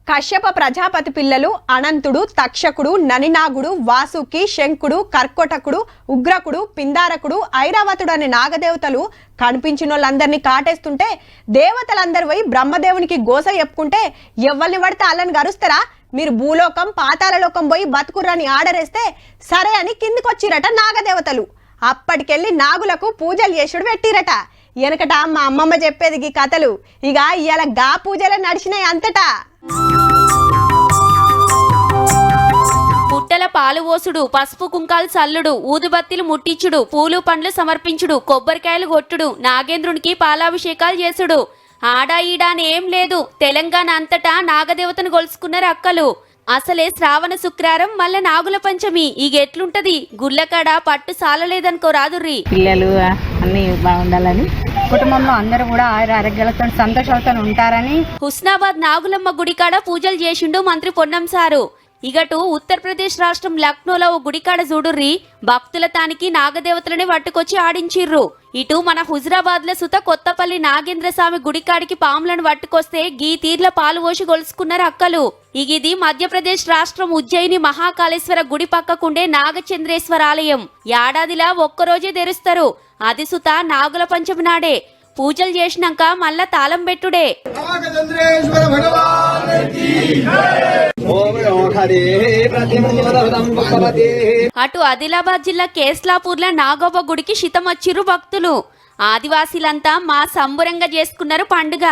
కశ్యప ప్రజాపతి పిల్లలు అనంతుడు, తక్షకుడు, ననినాగుడు, వాసుకి, శంకుడు, కర్కోటకుడు, ఉగ్రకుడు, పిందారకుడు, ఐరావతుడు అనే నాగదేవతలు కనిపించిన వాళ్ళందరినీ కాటేస్తుంటే దేవతలందరూ పోయి బ్రహ్మదేవునికి గోస చెప్పుకుంటే ఎవరిని పడితే వాళ్ళని గరుస్తారా, మీరు భూలోకం పాతాళలోకం పోయి బతుకుర్రని ఆర్డరేస్తే సరే అని కిందికొచ్చిరట నాగదేవతలు. అప్పటికెళ్ళి నాగులకు పూజలు చేసుడు పెట్టిరట. వెనకట మా అమ్మమ్మ చెప్పేది ఈ కథలు. ఇక ఇవాళ గా పూజలు నడిచినాయి అంతటా. పుట్టల పాలు పోసుడు, పసుపు కుంకాలు చల్లుడు, ఊదుబత్తిలు ముట్టించుడు, పూలు పండ్లు సమర్పించుడు, కొబ్బరికాయలు కొట్టుడు, నాగేంద్రునికి పాలాభిషేకాలు చేసుడు. ఆడా ఈడాని ఏం లేదు, తెలంగాణ అంతటా నాగదేవతను గొలుసుకున్నారు అక్కలు. అసలే శ్రావణ శుక్రవారం మళ్ళా నాగుల పంచమి. ఇక ఎట్లుంటది, గుళ్ళకాడ పట్టు సాలలేదనుకో రాదుర్రి. పిల్లలు అన్ని బాగుండాలని, కుటుంబంలో అందరూ కూడా ఆరోగ్యాలతో సంతోషాలతో ఉంటారని హుస్నాబాద్ నాగులమ్మ గుడికాడ పూజలు చేసిండు మంత్రి పొన్నం సారు. ఇగటు ఉత్తరప్రదేశ్ రాష్ట్రం లక్నోలో ఓ గుడికాడ చూడుర్రి, భక్తుల తానికి నాగదేవతలని పట్టుకొచ్చి ఆడించిర్రు. ఇటు మన హుజరాబాద్ లో సుత కొత్తపల్లి నాగేంద్ర స్వామి గుడికాడికి పాములను పట్టుకొస్తే గీ తీర్ల పాలు పోసి గొలుసుకున్నారు అక్కలు. ఇది మధ్యప్రదేశ్ రాష్ట్రం ఉజ్జయిని మహాకాళేశ్వర గుడి పక్కకుండే నాగచంద్రేశ్వర ఆలయం. ఏడాదిలా ఒక్కరోజే తెరుస్తారు. అది సుత నాగుల పంచమి నాడే. పూజలు చేసినాక మళ్ళా తాళం పెట్టుడే. అటు ఆదిలాబాద్ జిల్లా కేస్లాపూర్ లో నాగోబ గుడికి శితమచ్చిరు భక్తులు. ఆదివాసీలంతా మా సంబురంగా చేసుకున్నారు పండుగ.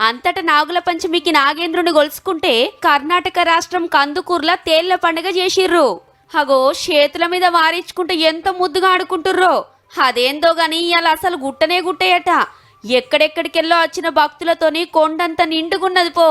అంతటా నాగుల పంచమికి నాగేంద్రుని గొలుసుకుంటే కర్ణాటక రాష్ట్రం కందుకూర్ల తేళ్ల పండుగ చేసిర్రు. అగో చేతుల మీద వారించుకుంటే ఎంత ముద్దుగా ఆడుకుంటుర్రో. అదేందో గాని ఇవాళ అసలు గుట్టనే గుట్టేయట. ఎక్కడెక్కడికెళ్ళో వచ్చిన భక్తులతోని కొండంత నిండుగున్నది పో.